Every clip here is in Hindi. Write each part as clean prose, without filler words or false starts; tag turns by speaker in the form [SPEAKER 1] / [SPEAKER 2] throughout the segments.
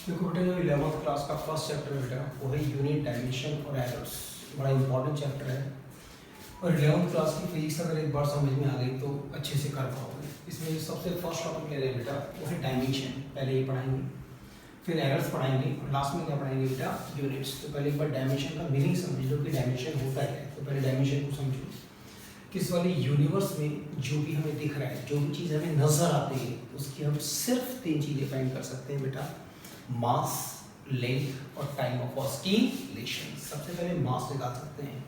[SPEAKER 1] देखो बेटा, जो 11th क्लास का फर्स्ट चैप्टर है बेटा, वो है यूनिट डायमेंशन और एरर्स। बड़ा इंपॉर्टेंट चैप्टर है और 11th क्लास की फिजिक्स अगर एक बार समझ में आ गई तो अच्छे से कर पाओगे। इसमें सबसे फर्स्ट टॉपिक ले रहे हैं बेटा, वो है डायमेंशन। पहले ये पढ़ाएंगे, फिर एरर्स पढ़ाएंगे और लास्ट में क्या पढ़ाएंगे बेटा, यूनिट्स। तो पहले एक बार डायमेंशन का मीनिंग समझ लो कि डायमेंशन होता है। तो पहले डायमेंशन को समझो। किस वाले यूनिवर्स में जो भी हमें दिख रहा है, जो भी चीज़ हमें नजर आती है, उसकी हम सिर्फ 3 चीज़ें फाइंड कर सकते हैं बेटा, मास, लेंथ और टाइम ऑफ ऑस्किलेशन। सबसे पहले मास निकाल सकते हैं।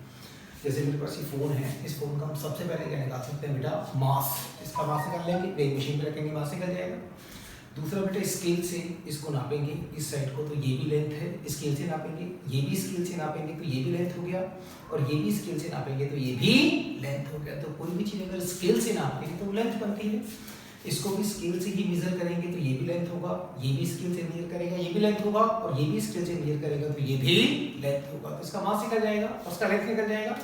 [SPEAKER 1] जैसे मेरे पास ये फोन है, इस फोन का हम सबसे पहले क्या निकाल सकते हैं बेटा, मास। इसका मास निकाल लेंगे, वेइंग मशीन पे रखेंगे, मास निकल जाएगा। दूसरा बेटा, स्केल से इसको नापेंगे, इस साइड को, तो ये भी लेंथ है, स्केल से नापेंगे। ये भी स्केल से नापेंगे तो ये भी लेंथ हो गया, और ये भी स्केल से नापेंगे तो ये भी लेंथ हो गया। तो कोई भी चीज़ अगर स्केल से नापते हैं तो लेंथ बनती है। इसको भी स्केल से ही मेजर करेंगे तो ये भी लेंथ होगा, ये भी स्केल से मेजर करेगा ये भी लेंथ होगा, और ये भी स्केल से मेजर करेगा तो ये भी लेंथ होगा। तो इसका मास निकल जाएगा, उसका लेंथ निकल जाएगा।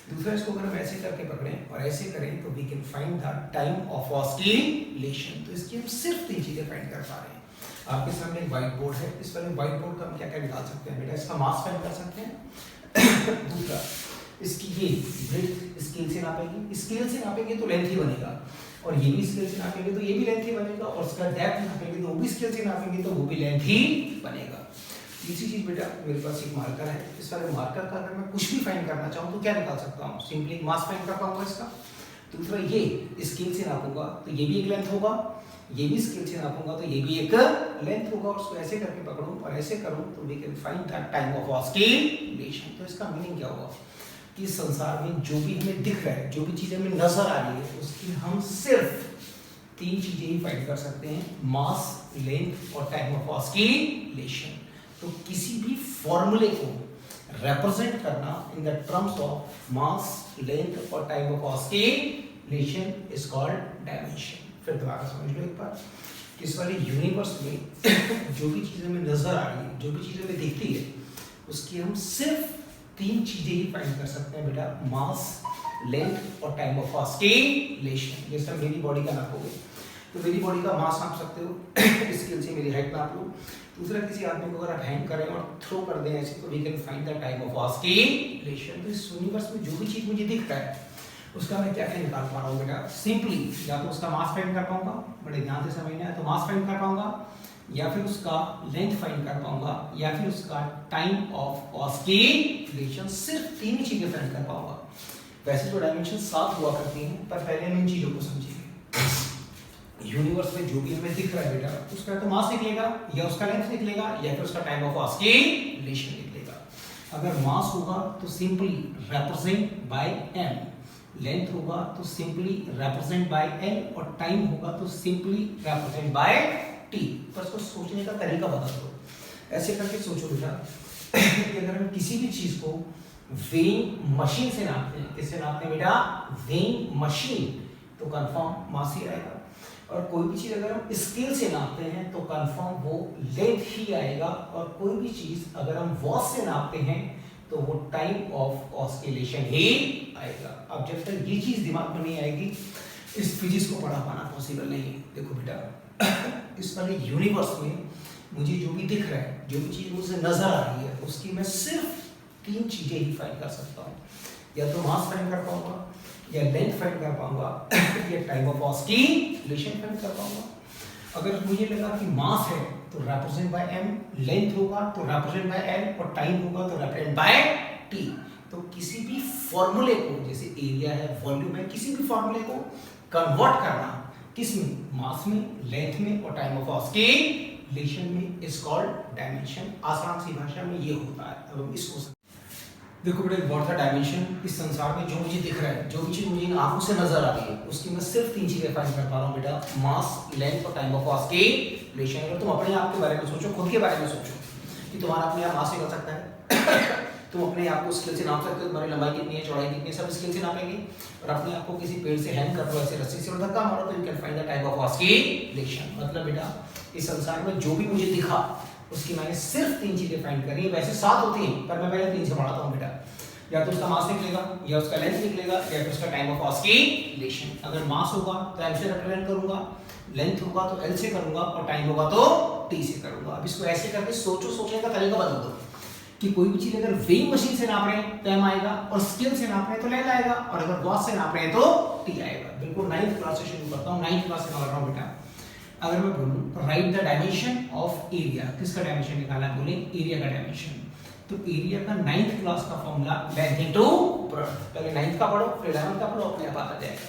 [SPEAKER 1] दूसरा, इसको अगर हम ऐसे करके पकड़ें और ऐसे करें तो we can find the time of oscillation. तो इसकी हम सिर्फ 3 चीजें फाइंड कर पा रहे हैं। आपके सामने एक व्हाइट बोर्ड है, इस वाले व्हाइट बोर्ड का हम क्या क्या निकाल सकते हैं बेटा, इसका मास फाइंड कर सकते हैं। दूसरा, इसकी ये ब्रेथ स्केल से नापेंगे, स्केल से नापेंगे तो लेंथ ही बनेगा, और ये भी स्केल से नापेंगे तो ये भी लेंथ ही बनेगा, और उसका डेप्थ नापेंगे तो वो भी स्केल से नापेंगे तो वो भी लेंथ ही बनेगा। तीसरी चीज बेटा, मेरे पास एक मार्कर है, इस वाले मार्कर का अगर मैं कुछ भी फाइंड करना चाहूँ तो क्या निकाल सकता हूँ, सिंपली मास फाइंड कर पाऊंगा इसका। दूसरा, ये स्केल से नापूंगा तो ये भी एक लेंथ होगा, ये भी स्केल से नापूंगा तो ये भी एक लेंथ होगा, और उसको ऐसे करके पकड़ूं और ऐसे करूं तो we can find the time of oscillation. तो इसका मीनिंग क्या होगा कि संसार में जो भी हमें दिख रहा है, जो भी चीजें हमें नजर आ रही है, उसकी हम सिर्फ 3 चीजें ही फाइंड कर सकते हैं, मास, लेंथ और टाइम ऑफ ऑस्किलेशन। तो किसी भी फॉर्मूले को रिप्रेजेंट करना in the terms of mass, length और time of oscillation is called dimension. फिर दोबारा समझ लो एक बार, इस वाले यूनिवर्स में जो भी चीजें हमें नजर आ रही है, जो भी चीजें हमें दिखती है, उसकी हम सिर्फ 3 चीजें ही फाइंड कर सकते हैं बेटा, मास, लेंथ और टाइम ऑफ ऑस्किलेशन। जैसे मेरी बॉडी का नापोगे तो मेरी बॉडी का मास नाप सकते हो, स्केल से मेरी हाइट नाप लो। दूसरा, किसी आदमी को अगर आप हैंग करें और थ्रो कर दें ऐसे तो we can find the time of oscillation. तो इस यूनिवर्स में जो भी चीज मुझे दिख रहा है उसका मैं क्या क्या निकाल पा रहा हूँ बेटा, सिंपली या तो उसका मास फाइंड कर पाऊंगा, बड़े ध्यान से समझना है, तो मास फाइंड कर पाऊंगा, या फिर उसका लेंथ फाइंड कर पाऊंगा, या फिर उसका टाइम ऑफ ऑस्किलेशन। सिर्फ 3 चीजें फाइंड कर पाऊंगा। वैसे तो डायमेंशन 7 हुआ करती हैं, पर पहले हम इन चीजों को समझेंगे। यूनिवर्स में जो भी हमें दिख रहा है बेटा, उसका तो मास निकलेगा, या उसका लेंथ निकलेगा, या फिर उसका टाइम ऑफ ऑस्किलेशन निकलेगा। अगर मास होगा तो simply represent by m, length होगा तो सिंपली रिप्रेजेंट बाय l, और टाइम होगा तो सिंपली रिप्रेजेंट बाय t। पर इसको सोचने का तरीका बदल दो, ऐसे करके सोचो बेटा कि अगर हम किसी भी चीज को वेइंग मशीन से नापते हैं, किससे नापते हैं बेटा, वेइंग मशीन, तो कंफर्म मास ही आएगा। और कोई भी चीज अगर हम स्केल से नापते हैं तो कंफर्म वो लेंथ ही आएगा, और कोई भी चीज अगर हम वॉट से नापते हैं तो वो टाइम ऑफ ऑस्किलेशन ही आएगा। अब जब तक ये चीज दिमाग में नहीं आएगी, इस फिजिक्स को पढ़ा पाना पॉसिबल नहीं है। देखो बेटा, इस वाले यूनिवर्स में मुझे जो भी दिख रहा है, जो भी चीज मुझे नजर आ रही है, उसकी मैं सिर्फ 3 चीजें ही फाइंड कर सकता हूँ, या तो मास फाइंड कर पाऊंगा, या लेंथ फाइंड कर पाऊंगा, या टाइम ऑफ ऑस्किलेशन फाइंड कर पाऊंगा। अगर मुझे लगा कि मास है तो रिप्रेजेंट बाय m, लेंथ होगा तो रिप्रेजेंट बाय l, और टाइम होगा तो रिप्रेजेंट बाय t। तो किसी भी फॉर्मूले को, जैसे एरिया है, वॉल्यूम है, किसी भी फॉर्मूले को कन्वर्ट करना किस में, मास में, लेंथ में और टाइम ऑफ ऑस्किलेशन में इज कॉल्ड डायमेंशन। आसान सी भाषा में ये होता है। अब हम इसको देखो बेटा, व्हाट द डायमेंशन, इस संसार में जो मुझे दिख रहा है, जो भी चीज मुझे इन आंखों से नजर आ रही है, उसकी मैं सिर्फ 3 चीजें फाइंड कर पा रहा हूँ बेटा, मास, लेंथ और टाइम ऑफ ऑस्किलेशन। अगर तुम अपने आप के बारे में सोचो, खुद के बारे में सोचो कि तुम्हारा अपने आप मास निकल सकता है तुम अपने आप को स्केल से नाप सकते हो, तुम्हारी लंबाई कितनी है, चौड़ाई कितनी है, सब स्केल से नापेंगे। और अपने आप को किसी पेड़ से हैंग कर दो ऐसे रस्सी से और धक्का मारो तो you can find the time of oscillation. मतलब बेटा, इस संसार में जो भी मुझे दिखा उसकी मैंने सिर्फ 3 चीजें फाइंड करी। वैसे 7 होती हैं, पर मैं पहले 3 से बढ़ाता हूँ बेटा, या तो उसका मास निकलेगा, या उसका लेंथ निकलेगा, या फिर उसका टाइम ऑफ ऑस्किलेशन। अगर मास होगा तो m से रिप्रेजेंट करूंगा, लेंथ होगा तो l से करूंगा, और टाइम होगा तो टी से करूंगा। अब इसको ऐसे करके सोचने का तरीका बदल दो कि कोई भी चीज अगर वेइंग मशीन से नाप रहे हैं तो एम आएगा, और स्केल से नाप रहे हैं तो लेंथ आएगा, और अगर गॉस से नाप रहे हैं तो टी आएगा। बिल्कुल 9th क्लास से शुरू करता हूँ, 9th क्लास से कर रहा हूँ बेटा। अगर मैं बोलूँ right the dimension of area, किसका डायमेंशन निकालना है, बोले एरिया का डायमेंशन। तो एरिया का 9th क्लास का फॉर्मूला लेंथ इनटू ब्रेड्थ। पहले 9th का पढ़ो फिर 11th का पढ़ो, अपने आप आता जाएगा।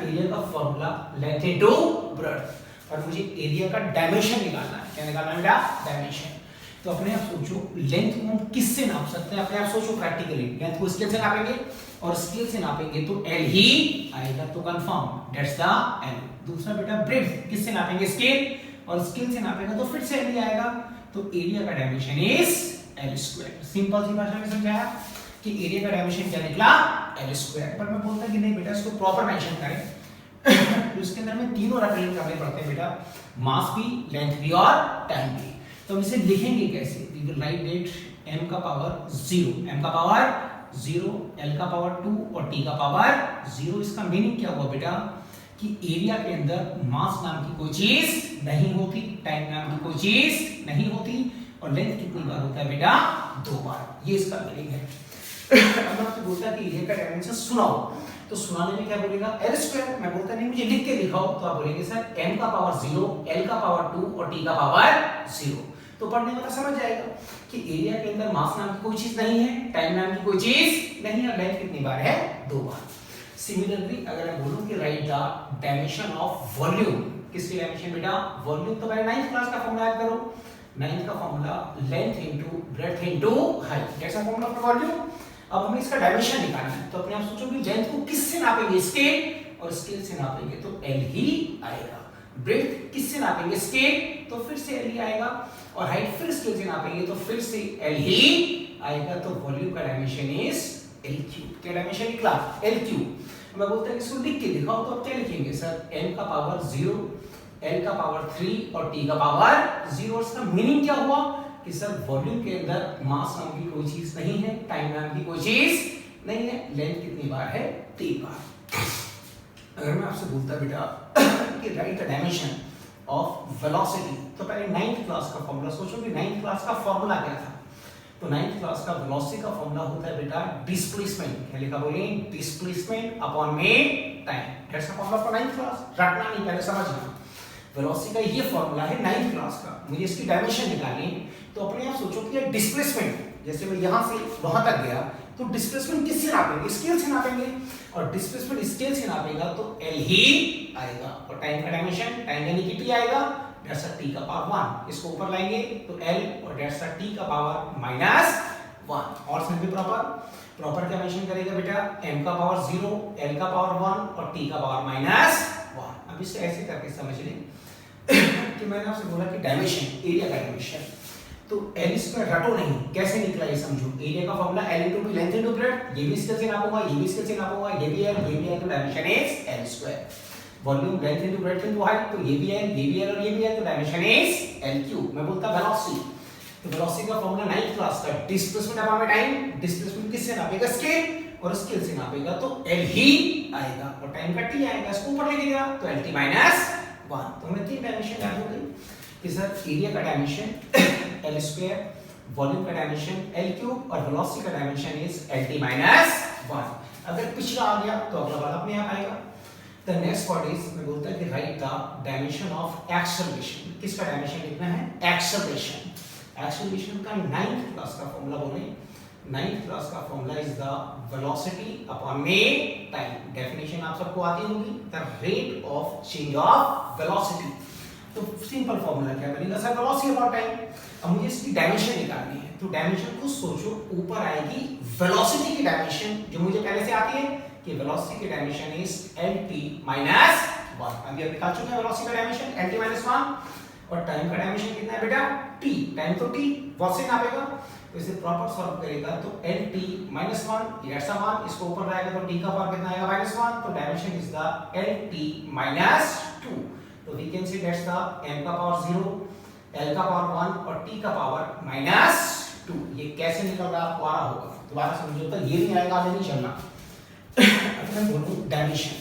[SPEAKER 1] एरिया का फॉर्मूला लेंथ इनटू ब्रेड्थ, और मुझे एरिया का डायमेंशन निकालना है। क्या निकालना है बेटा, डायमेंशन। तो अपने आप सोचो लेंथ को हम किससे नाप सकते हैं, अपने आप सोचो प्रैक्टिकली। लेंथ को स्केल से नापेंगे, और स्केल से नापेंगे तो एल ही आएगा, तो कंफर्म दैट्स द एल। दूसरा बेटा ब्रेड्थ किससे नापेंगे, स्केल, और स्केल से नापेंगे तो फिर से एल ही आएगा, तो एरिया का dimension is L square. Simple सी भाषा में समझाया कि एरिया का डायमेंशन क्या निकला, एल स्क्वायर। पर मैं बोलता कि नहीं बेटा इसको प्रॉपर मेंशन करें तो इसके अंदर में तीनों रिप्रेजेंट करने पड़ते हैं बेटा, मास भी, लेंथ भी और टाइम भी। तो हम इसे लिखेंगे कैसे, we will write it m का पावर 0, m का पावर 0, l का पावर 2 और t का पावर 0। इसका मीनिंग क्या हुआ बेटा कि एरिया के अंदर मास नाम की कोई चीज नहीं होती, टाइम नाम की कोई चीज नहीं होती, और लेंथ कितनी बार होता है बेटा, 2 बार। ये इसका मीनिंग है। अब आपसे बोलता है कि एरिया का डायमेंशन सुनाओ, तो सुनाने में क्या बोलेगा, एल स्क्वायर। मैं बोलता नहीं मुझे लिख के दिखाओ, तो आप बोलेंगे सर m का पावर 0, l का पावर 2 और t का पावर 0। तो पढ़ने वाला समझ जाएगा कि एरिया के अंदर मास नाम की कोई चीज नहीं है, टाइम नाम की कोई चीज नहीं है, लेंथ कितनी बार है, 2 बार। सिमिलरली अगर मैं बोलूं कि write the dimension of volume, किसकी डायमेंशन बेटा, वॉल्यूम, तो पहले 9th क्लास का फॉर्मूला याद करो। 9th का formula length into breadth into height, कैसा फॉर्मूला फॉर वॉल्यूम। अब हमें इसका डायमेंशन निकालना है, तो अपने आप सोचो कि लेंथ को किससे नापेंगे, स्केल, और स्केल से नापेंगे तो एल ही आएगा। ब्रेड्थ किससे नापेंगे, स्केल, तो फिर से एल ही आएगा, और हाइट फिर स्केल से नापेंगे तो फिर से एल ही आएगा। तो वॉल्यूम का डायमेंशन इज एल क्यूब। क्या डायमेंशन निकला, एल क्यूब। मैं बोलता हूं इसको लिख के दिखाओ, तो अब क्या लिखेंगे सर, m का पावर 0, l का पावर 3 और t का पावर 0। और इसका मीनिंग क्या हुआ कि सर वॉल्यूम के अंदर मास नाम की कोई चीज नहीं है, टाइम नाम की कोई चीज नहीं है, लेंथ कितनी बार है, 3 बार। अगर मैं आपसे बोलता बेटा कि write the dimension of velocity, तो पहले 9th क्लास का फॉर्मूला सोचो कि 9th क्लास का फॉर्मूला क्या था। तो 9th क्लास का वेलोसिटी का फॉर्मूला होता है बेटा डिस्प्लेसमेंट। क्या लिखा बोले, डिस्प्लेसमेंट अपॉन में time. That's the formula for 9th class, रटना नहीं, पहले समझना। वेलोसिटी का ये फॉर्मूला है 9th क्लास का। मुझे इसकी डायमेंशन निकालनी है, तो अपने आप सोचो कि ये डिस्प्लेसमेंट, जैसे मैं यहां से वहां तक गया, तो डिस्प्लेसमेंट किससे नापेंगे, स्केल से नापेंगे, और डिस्प्लेसमेंट स्केल से नापेगा तो एल ही आएगा। और टाइम का डायमेंशन, टाइम यानी कि टी आएगा, दैट्स टी का पावर 1। इसको ऊपर लाएंगे तो एल, और दैट्स टी का पावर -1। और सिंपली प्रॉपर क्या मेंशन करेगा बेटा, m का पावर 0, l का पावर 1 और t का पावर -1। अब इसे ऐसे करके समझ लें कि मैंने आपसे बोला कि डायमेंशन, एरिया का डायमेंशन, तो एल स्क्वायर रटो नहीं, कैसे निकला ये समझो। एरिया का formula L into B, length into breadth, ये भी स्केल से नापूंगा, ये भी स्केल से नापूंगा, ये भी एल, ये भी एल, तो dimension is L square. Volume, length into breadth into height, तो ये भी एल, ये भी एल और ये भी एल, तो डायमेंशन इज एल क्यूब। मैं बोलता वेलोसिटी, तो वेलोसिटी का फॉर्मूला 9th क्लास का डिस्प्लेसमेंट अपॉन टाइम। डिस्प्लेसमेंट किससे नापेगा, स्केल, और स्केल से नापेगा तो एल ही आएगा, और टाइम का टी आएगा, इसको ऊपर लेके गया तो एल टी -1। तो हमें 3 डायमेंशन याद हो गई कि सर एरिया का डायमेंशन एल स्क्वायर, वॉल्यूम का डायमेंशन एल क्यूब, और वेलोसिटी का डायमेंशन इज एल टी -1। अगर पिछला आ गया तो अगला वाला अपने आप आएगा। द नेक्स्ट पार्ट इज, मैं बोलता है कि write the dimension of acceleration. किसका डायमेंशन लिखना है, एक्सेलरेशन। एक्सेलरेशन का 9th क्लास का फॉर्मूला बोले, 9th क्लास का formula is the velocity upon में टाइम। डेफिनेशन आप सबको आती होगी, the rate of change of velocity. तो सिंपल फॉर्मूला क्या बनेगा सर, वेलोसिटी अपॉन टाइम। अब मुझे इसकी डायमेंशन निकालनी है, तो डायमेंशन को सोचो, ऊपर आएगी वेलोसिटी की डायमेंशन जो मुझे पहले से आती है कि वेलोसिटी की डायमेंशन इज lt -1। अभी आप निकाल चुके हैं वेलोसिटी का डायमेंशन lt -1, और टाइम का डायमेंशन कितना है बेटा, t। टाइम तो t वॉट से नापेगा, तो इसे प्रॉपर सॉल्व करेगा तो lt -1 ये ऐसा मान, इसको ऊपर लाएगा तो t का पावर कितना आएगा, -1। तो डायमेंशन इज द lt -2। तो we can say that's the m का पावर 0, l का पावर 1 और t का पावर -2। ये कैसे निकल रहा है आपको आ रहा होगा, दोबारा समझो, तो ये नहीं आएगा, आगे नहीं चलना। अब मैं बोलूं डायमेंशन,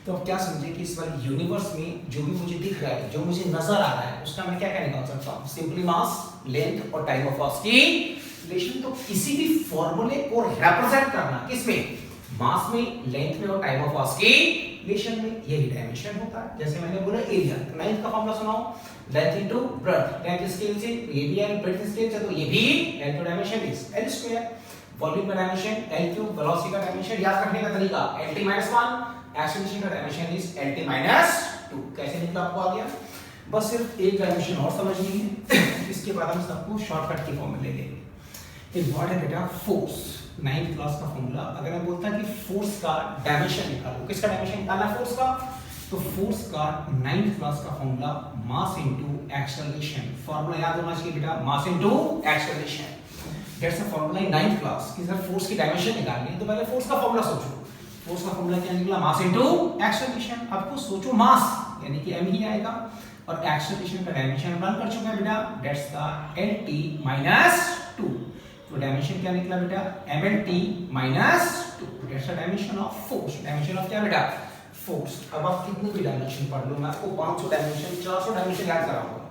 [SPEAKER 1] तो अब क्या समझे कि इस वाले यूनिवर्स में जो भी मुझे दिख रहा है, जो मुझे नजर आ रहा है, उसका मैं क्या क्या निकाल सकता हूँ? सिंपली मास, लेंथ और टाइम ऑफ मास की रिलेशन। तो किसी भी फॉर्मूले को रिप्रेजेंट करना किसमें? मास में, लेंथ में और टाइम ऑफ मास की रिलेशन में, यही डायमेंशन होता है। जैसे मैंने बोला एरिया, तो लेंथ का फॉर्मूला सुनाओ, length into breadth. Length scale से ये भी है, ब्रेड्थ स्केल से तो ये भी, length dimension is L square. Volume का डायमेंशन L क्यूब, वेलोसिटी का डायमेंशन याद रखने का तरीका Lt - 1, एक्सेलरेशन का डायमेंशन इज Lt - 2। कैसे निकला आपको आ गया? बस सिर्फ एक डायमेंशन और समझनी है, इसके बाद हम सबको शॉर्टकट की फॉर्म में ले लेंगे। एक वर्ड है बेटा फोर्स, 9th क्लास का फॉर्मूला। अगर मैं बोलता कि फोर्स का डायमेंशन निकालो, किसका डायमेंशन निकालना है? फोर्स का। तो फोर्स का 9th क्लास का formula mass into acceleration. Formula याद होना चाहिए बेटा, mass into acceleration. That's a formula in 9th class. कि सर फोर्स की डायमेंशन निकालनी है तो पहले फोर्स का फॉर्मूला सोचो। फोर्स का फॉर्मूला क्या निकला? Mass into acceleration. आपको सोचो मास यानी कि m ही आएगा, और एक्सेलरेशन का डायमेंशन रन कर चुका है बेटा, दैट्स द Lt - 2। तो डायमेंशन क्या निकला बेटा? mLt - 2। That's the dimension of force. Dimension of क्या बेटा? फोर्स। अब आप कितने भी डायमेंशन पढ़ लो, मैं आपको 500 डायमेंशन 400 डायमेंशन याद कराऊंगा,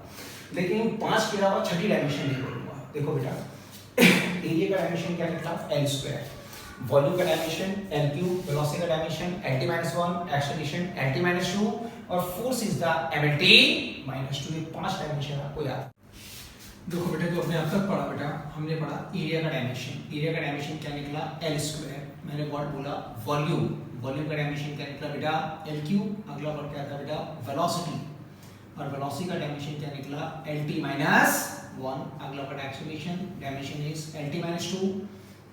[SPEAKER 1] लेकिन 5 के अलावा छठी डायमेंशन नहीं बोलूंगा। देखो बेटा, एरिया का डायमेंशन क्या निकला? L square. वॉल्यूम का डायमेंशन L क्यूब, वेलोसिटी का डायमेंशन Lt - 1, एक्सेलरेशन Lt - 2 और फोर्स इज द mLt - 2। ये 5 डायमेंशन आपको याद। देखो बेटा, जो अपने आप तक पढ़ा बेटा, हमने पढ़ा एरिया का डायमेंशन। एरिया का डायमेंशन क्या निकला? L square. मैंने वर्ड बोला वॉल्यूम, वॉल्यूम का डायमेंशन क्या निकला बेटा? L cube. अगला वर्ड क्या था बेटा? वेलोसिटी, और वेलोसिटी का डायमेंशन क्या निकला? Lt - 1। अगला word acceleration, dimension is Lt - 2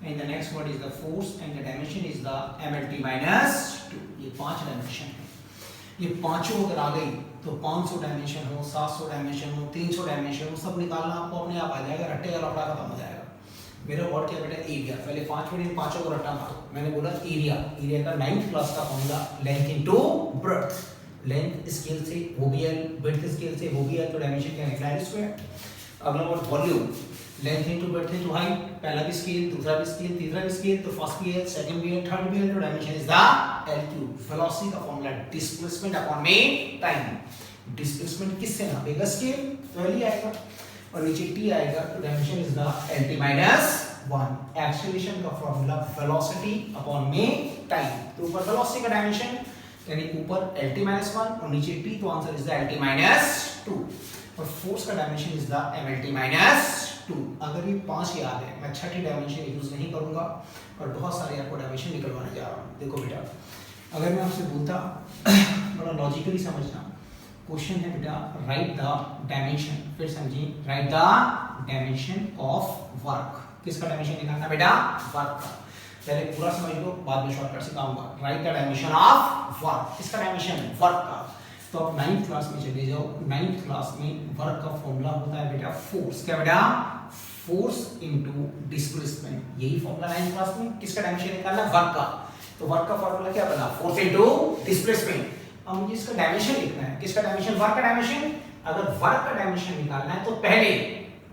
[SPEAKER 1] and the next word is the force and the dimension is the mLt - 2। ये 5 डायमेंशन है। ये पांचों अगर आ गई तो 500 डायमेंशन हो, 700 डायमेंशन हो, 300 डायमेंशन हो, सब निकालना आपको अपने आप आ जाएगा। रट्टे का लफड़ा खत्म हो जाएगा। मेरा वर्ड क्या बेटा? एरिया। पहले 5 मिनट इन पांचों को रट्टा मारो। मैंने बोला एरिया, एरिया का 9th क्लास का formula length into breadth. Length scale से वो भी L, ब्रेड्थ स्केल से वो भी L, तो डायमेंशन क्या निकला? L square. अगला word volume, length into breadth into height. पहला भी स्केल, दूसरा भी स्केल, तीसरा भी स्केल, तो फर्स्ट भी L, सेकंड भी L, थर्ड भी L, तो dimension is the L cube. Velocity का फॉर्मूला डिस्प्लेसमेंट अपॉन में टाइम। डिस्प्लेसमेंट किससे नापेगा? स्केल, तो L ही आएगा, और नीचे T आएगा, तो dimension is the Lt - 1। Acceleration का फॉर्मूला वेलोसिटी अपॉन में टाइम। तो ऊपर वेलोसिटी का डायमेंशन यानी ऊपर Lt - 1 और नीचे T, तो आंसर इज द Lt - 2। और फोर्स का डायमेंशन इज द mLt - 2। अगर ये 5 याद है, मैं छठी डायमेंशन यूज नहीं करूंगा और बहुत सारे आपको डायमेंशन निकलवाने जा रहा हूँ। देखो बेटा, अगर मैं आपसे बोलता बड़ा लॉजिकली समझना, क्वेश्चन है बेटा राइट द डायमेंशन, फिर समझिए, right the dimension of work. किसका डायमेंशन निकालना बेटा? वर्क का। पहले पूरा समझ लो, बाद में शॉर्टकट सिखाऊंगा। Right the dimension of work. किसका डायमेंशन? वर्क का। तो आप 9th क्लास में चले जाओ। 9th क्लास में वर्क का फॉर्मूला होता है बेटा फोर्स। क्या बेटा? Force into displacement. यही फॉर्मूला 9th क्लास में। किसका डायमेंशन निकालना? वर्क का। तो वर्क का फॉर्मूला क्या बना? Force into displacement. अब मुझे इसका डायमेंशन लिखना है। किसका डायमेंशन? वर्क का डायमेंशन। अगर वर्क का डायमेंशन निकालना है तो पहले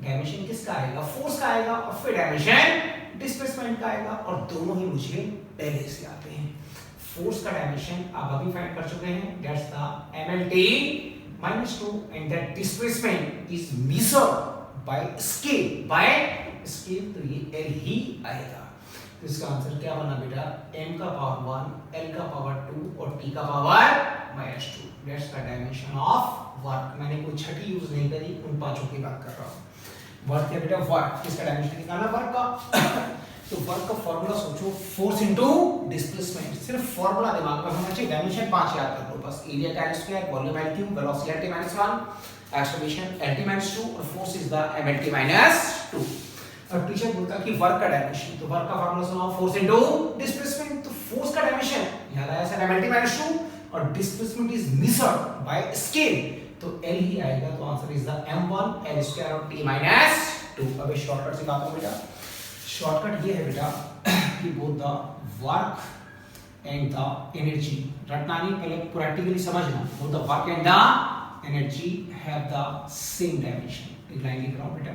[SPEAKER 1] डायमेंशन किसका आएगा? फोर्स का आएगा, और फिर डायमेंशन डिस्प्लेसमेंट का आएगा, और दोनों ही मुझे पहले से आते हैं। फोर्स का डायमेंशन आप अभी फाइंड कर चुके हैं, that's the mLt - 2 and that displacement is measured by scale. By scale, तो ये L ही आएगा। तो इसका आंसर क्या बना बेटा? m का पावर 1, L का पावर 2 और T का power -2। That's the dimension of work. मैंने कोई छठी यूज नहीं करी, उन पांचों की बात कर रहा हूँ। वर्क क्या बेटा? वर्क। किसका डायमेंशन निकालना? वर्क का। तो वर्क का फॉर्मूला सोचो, फोर्स इनटू डिस्प्लेसमेंट। सिर्फ फॉर्मूला दिमाग में होना चाहिए। डायमेंशन 5 याद कर लो बस। एरिया का L square, volume L cube, velocity Lt - 1, acceleration Lt - 2 और फोर्स इज द mLt - 2। और टीचर बोलता है कि वर्क का डायमेंशन, तो वर्क का फॉर्मूला सुनाओ, फोर्स इनटू डिस्प्लेसमेंट। तो फोर्स का डायमेंशन याद आया सर mLt - 2 और displacement is measured by scale, तो L ही आएगा। तो answer is the m1 L square और T - 2। अब शॉर्टकट से बात हो बेटा। शॉर्टकट ये है बेटा कि both the work and the energy, रटना नहीं, पहले प्रैक्टिकली समझना। Both the work and the energy have the same dimension. एक लाइन लिख रहा हूं बेटा,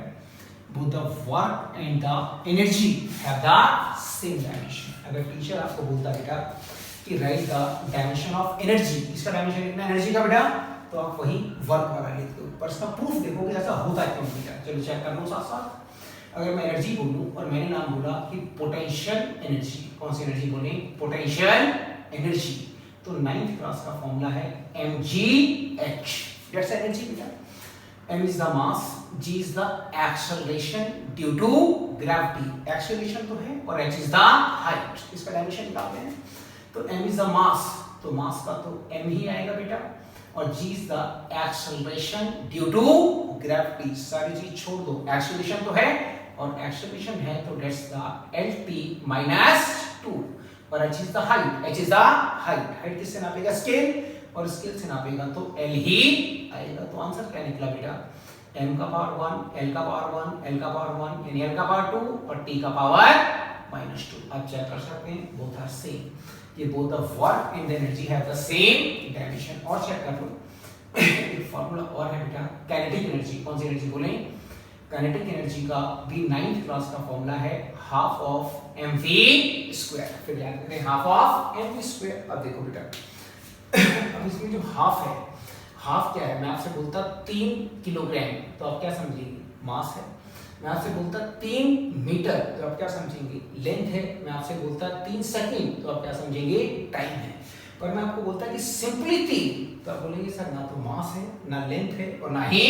[SPEAKER 1] both the work and the energy have the same dimension. अगर टीचर आपको बोलता बेटा कि write the dimension of energy, इसका डायमेंशन कितना एनर्जी का बेटा, तो आप वही वर्क वाला लिख दो, पर इसका प्रूफ देखोगे ऐसा होता है क्यों बेटा। चलो चेक कर लो साथ साथ। अगर मैं एनर्जी बोलूं और मैंने नाम बोला कि पोटेंशियल एनर्जी, कौन सी एनर्जी बोले, पोटेंशियल एनर्जी, तो 9th क्लास का फॉर्मूला है mgh, दैट्स एनर्जी बेटा। m is the mass, g is the acceleration due to gravity, acceleration तो है, और h is the height, इसका डायमेंशन निकालते हैं। तो m is the mass, तो मास का तो m ही आएगा बेटा, और g is the acceleration due to gravity, सारी चीज छोड़ दो, acceleration तो है और acceleration है तो that's the lt minus 2, और h is the height, h is the height, height किससे नापेगा, स्केल, और स्केल से नापेगा तो l ही आएगा। तो आंसर क्या निकला बेटा, m का पावर 1, l का पावर 1, l का पावर 1 यानी l का पावर 2 और t का पावर -2। आप चेक कर सकते हैं, बोथ आर सेम, ये both the work and the energy have the same dimension. और चेक कर लो एक फार्मूला और है बेटा, काइनेटिक एनर्जी, कौन सी एनर्जी बोले, काइनेटिक एनर्जी का भी 9th क्लास का फॉर्मूला है हाफ ऑफ mv², फिर याद करते हैं हाफ ऑफ mv²। अब देखो बेटा अब इसमें जो हाफ है, हाफ क्या है, मैं आपसे बोलता 3 किलोग्राम तो आप क्या समझेंगे, मास है। मैं आपसे बोलता 3 मीटर तो आप क्या समझेंगे, लेंथ है। मैं आपसे बोलता 3 सेकंड तो आप क्या समझेंगे, टाइम है। पर मैं आपको बोलता कि सिंपली 3 तो आप बोलेंगे सर ना तो मास है, ना लेंथ है और ना ही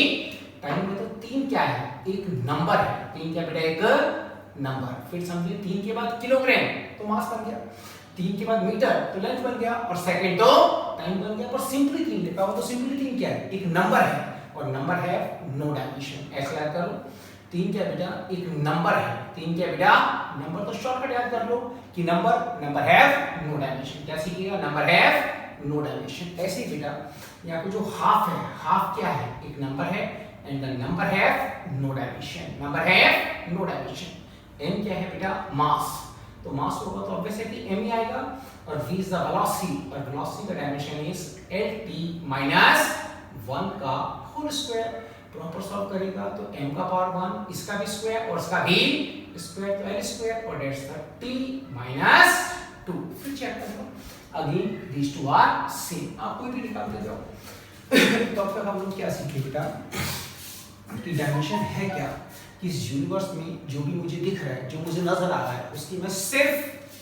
[SPEAKER 1] टाइम है। तो 3 क्या है, एक नंबर है। 3 क्या बेटा, एक नंबर। फिर समझिए 3 के बाद किलोग्राम तो मास बन गया, 3 के बाद मीटर तो लेंथ बन गया, और सेकंड तो टाइम बन गया। पर सिंपली 3 लिखा हुआ तो सिंपली 3 क्या है, एक नंबर है, और नंबर है नो डायमेंशन। ऐसे याद कर लो, 3 क्या बेटा, एक नंबर है। 3 क्या बेटा, नंबर। तो शॉर्टकट याद कर लो कि नंबर हैव नो डायमेंशन। क्या सीखिएगा, नंबर हैव नो डायमेंशन। ऐसे ही बेटा यहाँ पे जो हाफ है, हाफ क्या है, एक नंबर है, and the number have no dimension, number have no dimension. m क्या है बेटा, मास, तो मास होगा तो ऑब्वियस है कि m ही आएगा, और v इज द वेलोसिटी, और वेलोसिटी का डायमेंशन इज lt minus 1 का होल स्क्वायर। प्रॉपर सॉल्व करेगा तो m का पावर 1, इसका भी स्क्वायर और इसका भी स्क्वायर, तो l स्क्वायर, और दैट्स द t minus 2। फिर चेक कर लो, again these two are same, आप कोई भी निकालते जाओ। तो अब तक हम लोग क्या सीखे बेटा, कि डायमेंशन है क्या, कि इस यूनिवर्स में जो भी मुझे दिख रहा है, जो मुझे नजर आ रहा है, उसकी मैं सिर्फ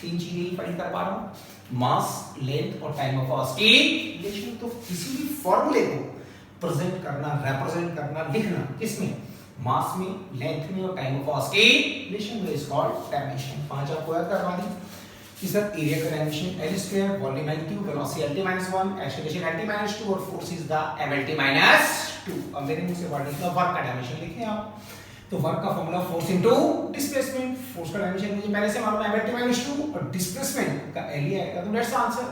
[SPEAKER 1] 3 चीजें ही फाइंड कर पा रहा हूँ, मास, लेंथ और टाइम ऑफ मास की रिलेशन। तो किसी भी फॉर्मूले को प्रेजेंट करना, रिप्रेजेंट करना, लिखना किसमें, मास में, लेंथ में और टाइम ऑफ मास की रिलेशन में इज कॉल्ड डायमेंशन। 5 आपको याद करवा दी कि सर एरिया का dimension l square, volume l3, velocity lt -1, acceleration lt -2 और फोर्स इज द mlt -2। अब मेरे मुंह से वर्ड निकला, वर्क का डायमेंशन लिखें आप। तो वर्क का formula force into displacement, force का डायमेंशन मुझे पहले से मालूम है mlt -2 और डिस्प्लेसमेंट का l ही आएगा, तो दैट्स आंसर।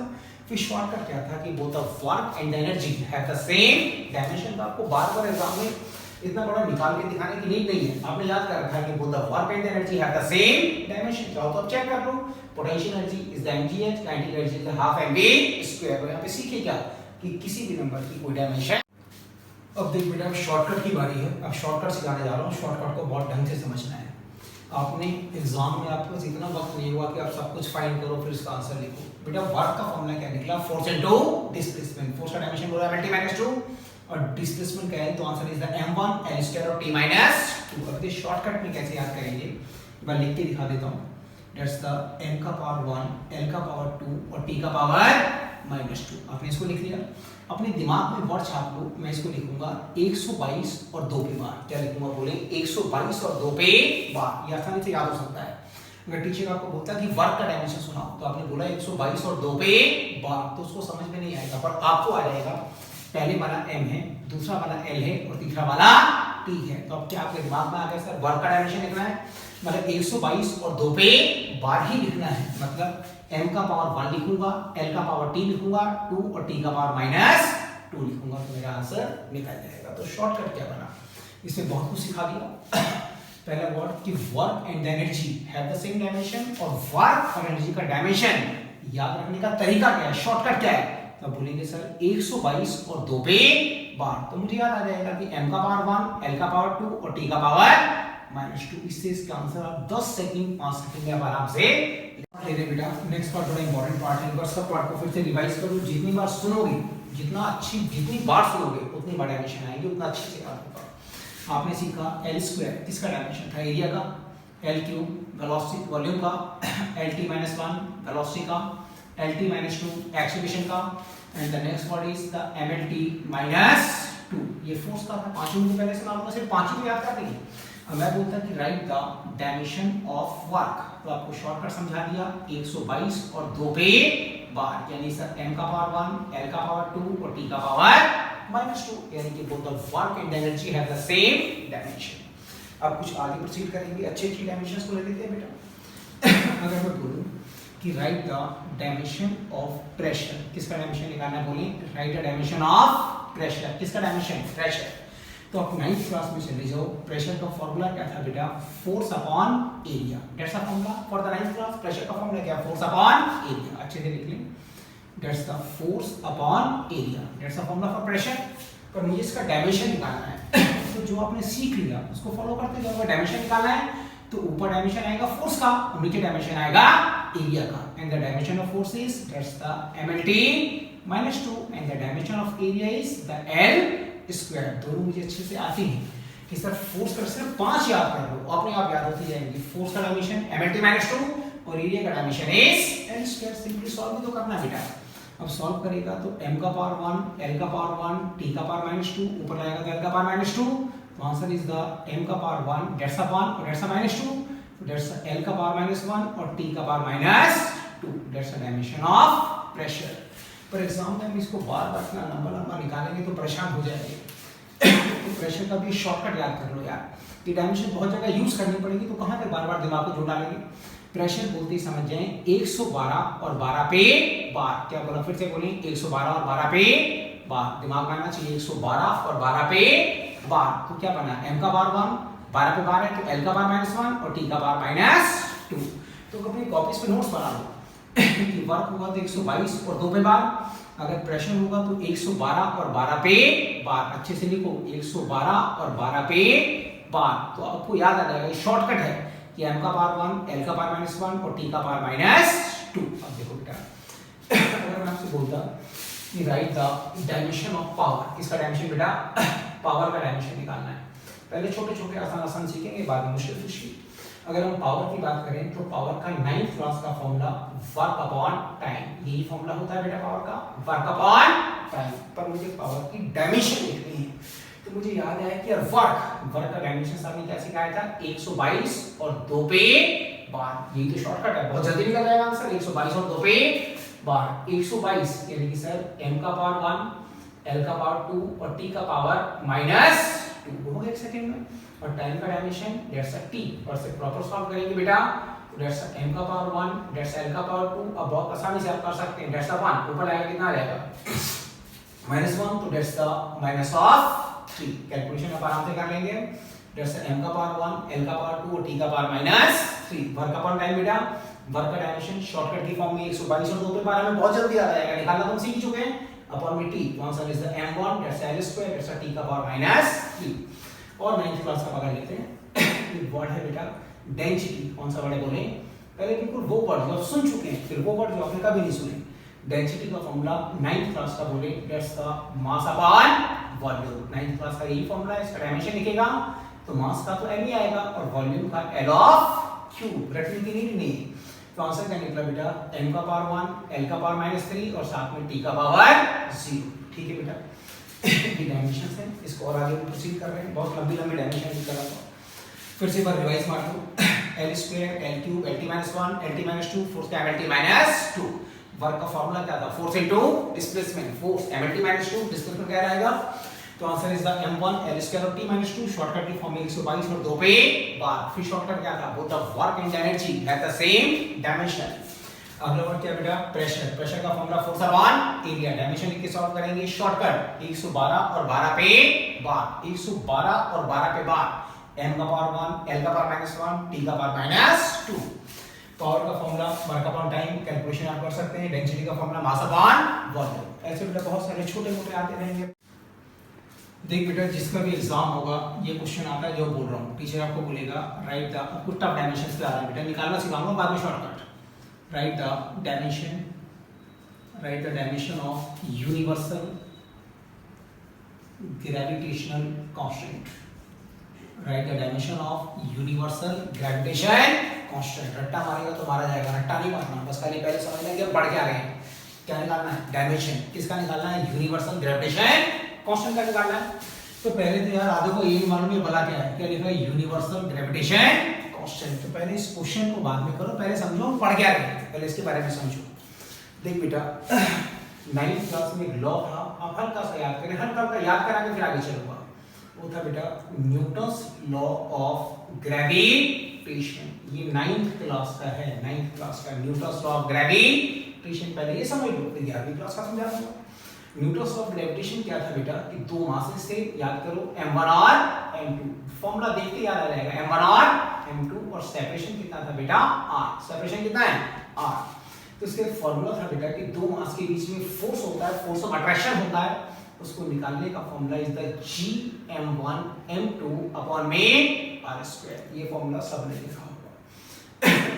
[SPEAKER 1] फिर शॉर्टकट क्या था कि both the work and the energy have the same dimension. तो आपको बार-बार एग्जाम में इतना बड़ा निकाल के दिखाने की नीड नहीं है, आपने याद कर रखा है कि both the work and the energy have the same dimension. चाहो तो आप चेक कर लो, potential energy is the mgh, kinetic energy is the half mv²। तो यहां पे सीखे क्या कि किसी भी नंबर की कोई डायमेंशन। अब देख बेटा, अब शॉर्टकट की बारी है। अब शॉर्टकट सिखाने जा रहा हूँ, शॉर्टकट को बहुत ढंग से समझना है। आपने एग्जाम में आपको इतना वक्त नहीं हुआ कि आप सब कुछ फाइंड करो फिर इसका आंसर लिखो। बेटा वर्क का फॉर्मूला क्या निकला, फोर्स इनटू डिस्प्लेसमेंट। फोर्स का डायमेंशन बोला mlt -2 और डिस्प्लेसमेंट का है तो answer is the m1 l square और t -2। अब ये शॉर्टकट में कैसे याद करेंगे, मैं लिख के दिखा देता हूँ। दैट्स द m का पावर 1, l का पावर 2 और t का पावर -2। आपने इसको लिख लिया, अपने दिमाग में वर्ड छाप लो। मैं इसको लिखूंगा 122 और 2 पे बार। क्या लिखूंगा, बोले 122 और 2 पे बार। ये आसानी से याद हो सकता है। अगर टीचर आपको बोलता है कि वर्क का डायमेंशन सुनाओ तो आपने बोला 122 और 2 पे बार, तो उसको समझ में नहीं आएगा, पर आपको आ जाएगा। पहले वाला m है, दूसरा वाला l है और तीसरा वाला t है। तो अब क्या आपके दिमाग में आ गया, सर वर्क का डायमेंशन लिखना है मतलब 122 और 2 पे बार ही लिखना है। मतलब m का पावर 1 लिखूंगा, l का पावर t लिखूंगा, 2 और t का पावर -2 लिखूंगा, तो मेरा आंसर निकल जाएगा। तो शॉर्टकट क्या बना, इसमें बहुत कुछ सिखा दिया। पहला वर्ड कि work and energy have the same dimension, और वर्क और एनर्जी का डायमेंशन याद रखने का तरीका क्या है, शॉर्टकट क्या है। तो बोलेंगे सर 122 और 2 पे बार, तो मुझे याद आ जाएगा कि m का पावर 1, l का पावर 2 और t का पावर -2। इससे इसका आंसर आप 10 सेकंड 5 सेकंड में आराम से अरे बेटा नेक्स्ट पार्ट बड़ा इंपॉर्टेंट पार्ट है, एक बार सब पार्ट को फिर से रिवाइज करो। जितनी बार सुनोगे, जितनी बार सुनोगे उतनी बार डायमेंशन आएगी, उतना अच्छे से याद होगा। आपने सीखा एल स्क्वायर किसका डायमेंशन था, एरिया का, एल क्यूब वेलोसिटी वॉल्यूम का, एल टी माइनस 1 वेलोसिटी का, एल टी माइनस 2 एक्सीलरेशन का, and the next word is the M L T minus 2 ये फोर्स का था। पांचों को पहले से मालूम है, सिर्फ पांचों को याद कर देंगे। अब मैं बोलता कि write the dimension of work, तो आपको शॉर्टकट समझा दिया 122 और 2 पे बार, यानी सर m का पावर 1 l का पावर 2 और t का पावर -2, यानी कि both the work and energy have the same dimension. अब कुछ आगे प्रोसीड करेंगे, अच्छे डायमेंशंस को ले लेते हैं बेटा। अगर मैं बोलूं कि write the dimension of pressure, किसका डायमेंशन निकालना है, बोलिए right the dimension of pressure, किसका डायमेंशन, प्रेशर। तो आप 9th क्लास में चले जाओ, प्रेशर का फॉर्मूला क्या था बेटा, force upon area, that's the formula for the 9th class. Pressure का फॉर्मूला क्या, फोर्स अपॉन एरिया, अच्छे से लिख लें, that's the force upon area, that's the formula for pressure. पर मुझे इसका डायमेंशन निकालना है तो जो आपने सीख लिया उसको फॉलो करते जाओ। अगर डायमेंशन निकालना है तो ऊपर डायमेंशन आएगा फोर्स का और नीचे डायमेंशन आएगा एरिया का, and the dimension of force is that's the mlt -2 and the dimension of area is the l square. दोनों मुझे अच्छे से आती हैं कि सर फोर्स का सिर्फ 5 याद कर लो, अपने आप याद होती जाएंगी। फोर्स का डायमेंशन mlt -2 और एरिया का dimension is l square. Simply solve भी तो करना है बेटा। अब सॉल्व करेगा तो m का पावर 1 l का पावर 1 t का पावर -2 ऊपर लाएगा तो l का पावर -2, तो आंसर इज द m का पावर 1 दैट्स अ 1 और दैट्स अ -2, तो दैट्स l का पावर -1 और t का power -2, that's the dimension of pressure. पर एग्जाम में हम इसको बार-बार इतना लंबा निकालेंगे तो परेशान हो जाएंगे। तो प्रेशर का भी शॉर्टकट याद कर लो यार, ये डायमेंशन बहुत जगह यूज करनी पड़ेगी, तो कहां पे बार-बार दिमाग को जोड़ डालेंगे। प्रेशर बोलते ही समझ जाएं 112 और 12 पे बार, क्या बोला फिर से बोलें, 112 और 12 पे बार, दिमाग में आना चाहिए 112 और 12 पे बार। तो क्या बना, m का पावर 1 12 पे बार है तो l का पावर -1 और t का पावर -2। तो अपनी कॉपीज पे नोट्स बना लो कि वर्क होगा तो 122 और 2 पे बार, अगर प्रेशर होगा तो 112 और 12 पे बार, अच्छे से लिखो 112 और 12 पे बार। तो आपको याद आ जाएगा, शॉर्टकट है कि m का पावर 1 l का पावर -1 और t का पावर -2। अब देखो बेटा, अगर मैं आपसे बोलता कि write the dimension of power, किसका डायमेंशन बेटा, पावर का डायमेंशन निकालना है। पहले छोटे-छोटे आसान सीखेंगे, बाद में मुश्किल। अगर हम पावर की बात करें तो पावर का 9th क्लास का फॉर्मूला वर्क अपॉन टाइम, यही फॉर्मूला होता है बेटा पावर का, वर्क अपॉन टाइम। पर मुझे पावर की डायमेंशन लिखनी है तो मुझे याद आया कि वर्क का डायमेंशन सर ने क्या सिखाया था, 122 और 2 पे बार, यही तो शॉर्टकट है, बहुत जल्दी निकल जाएगा आंसर, 122 और 2 पे बार। 122 यानी कि सर m का पावर 1 l का पावर 2 और t का पावर -2 हो गया एक सेकंड में, और टाइम का डायमेंशन दैट्स अ t, और से प्रॉपर सॉल्व करेंगे बेटा, दैट्स अ m का पावर 1 दैट्स l का पावर 2। अब बहुत आसानी से आप कर सकते हैं, दैट्स अ 1 ऊपर आएगा कितना आ जाएगा -1, तो that's the minus of 3। Calculation आप आराम से कर लेंगे, दैट्स अ m का पावर 1 l का पावर 2 और t का पावर -3। वर्क अपॉन टाइम बेटा, वर्क का डायमेंशन शॉर्टकट की फॉर्म में 122 और 2 पे बार में बहुत जल्दी आ जाएगा, निकालना तुम सीख चुके हैं, अपॉन में t, तो answer is the m1 that's l square that's t का पावर -3। और 9th क्लास का पकड़ लेते हैं, एक वर्ड है बेटा डेंसिटी। कौन सा वर्ड है बोले, पहले बिल्कुल वो वर्ड जो आप सुन चुके हैं, फिर वो वर्ड जो आपने कभी नहीं सुने। डेंसिटी का फॉर्मूला 9th क्लास का बोले that's the mass upon volume, 9th class का यही फॉर्मूला है। इसका डायमेंशन लिखेगा तो मास का तो m ही आएगा और वॉल्यूम का l ऑफ q, रटने की नीड नहीं। तो आंसर क्या निकला बेटा, m का पावर 1 l का पावर -3 और साथ में t का पावर 0। ठीक है बेटा, ये डायमेंशंस हैं, इसको और आगे प्रोसीड कर रहे हैं, बहुत लंबी डायमेंशन की तरह। फिर से एक बार रिवाइज मार दो, l square l cube l t -1 l t -2 force का mlt -2। वर्क का फार्मूला क्या था, force into displacement, force mlt -2 displacement क्या रहेगा, तो answer is the m1 l square और t -2। शॉर्टकट की फॉर्म में 122 और 2 पे बार। फिर शॉर्टकट क्या था, both the work and energy have the same dimension. अगला वर्ड क्या बेटा, प्रेशर। प्रेशर का formula force upon area, dimension लिख के सॉल्व करेंगे। शॉर्टकट 112 और 12 पे बार, 112 और 12 पे बार, m का पावर 1 l का पावर -1 t का पावर -2। पावर का formula work upon time, calculation आप कर सकते हैं। डेंसिटी का फॉर्मूला मास अपॉन वॉल्यूम। ऐसे बेटा बहुत सारे छोटे-मोटे आते रहेंगे। देख बेटा, जिसका भी एग्जाम होगा ये क्वेश्चन आता है जो बोल रहा हूँ, टीचर आपको बोलेगा राइट द, आपको टफ डायमेंशंस पे आ रहा है बेटा, निकालना सिखाऊंगा बाद में shortcut. write the dimension of universal gravitational constant. Write the dimension of universal gravitation constant. रट्टा मारेगा तो मारा जाएगा, रट्टा नहीं मारना, बस खाली पहले समझ लेंगे बढ़ क्या रहे हैं, क्या निकालना है, डायमेंशन किसका निकालना है, यूनिवर्सल ग्रेविटेशन कांस्टेंट का निकालना है। तो पहले तो यार आधे को ये मालूम है भला क्या है, क्या लिखा है, यूनिवर्सल ग्रेविटेशन कांस्टेंट। तो पहले इस क्वेश्चन को बाद में करो, पहले समझो पढ़ क्या रहे हैं, पहले इसके बारे में समझो। देख बेटा 9th क्लास में एक लॉ था, आप हल्का सा याद करें, हल्का सा याद करा के फिर आगे चलूंगा। वो था बेटा न्यूटन्स लॉ ऑफ ग्रेविटेशन। ये 9th क्लास का है, 9th क्लास का न्यूटन्स लॉ ऑफ ग्रेविटेशन। पहले ये समझ लो, फिर 11वीं क्लास का समझा दूंगा। न्यूटन्स लॉ ऑफ ग्रेविटेशन क्या था बेटा कि दो मासेस से, याद करो m1 और m2, फॉर्मूला देखते याद आ जाएगा, m1 और m2, और सेपरेशन कितना था बेटा r, सेपरेशन कितना है r। तो इसके फॉर्मूला था बेटा कि दो मास के बीच में फोर्स होता है, फोर्स ऑफ अट्रैक्शन होता है, उसको निकालने का formula is the Gm1 m2 upon में r²। ये फॉर्मूला सबने लिखा होगा।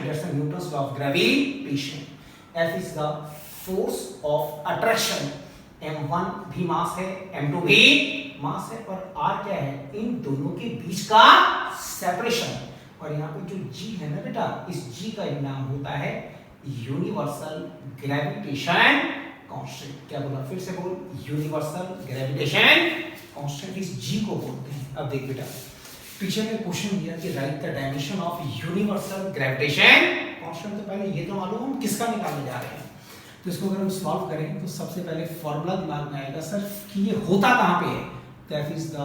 [SPEAKER 1] That's the Newton's law of gravitation. F is the force of attraction, m1 भी मास है, m2 भी मास है, और r क्या है, इन दोनों के बीच का सेपरेशन। और यहाँ पे जो G है ना बेटा, इस G का नाम होता है यूनिवर्सल ग्रेविटेशन कांस्टेंट। क्या बोला, फिर से बोल, यूनिवर्सल ग्रेविटेशन कांस्टेंट इस G को बोलते हैं। अब देख बेटा, टीचर ने क्वेश्चन दिया कि write the dimension of universal gravitation constant. तो पहले ये तो मालूम हम किसका निकालने जा रहे हैं, तो इसको अगर हम सॉल्व करें तो सबसे पहले फॉर्मूला दिमाग में आएगा सर कि ये होता कहां पे है। That is the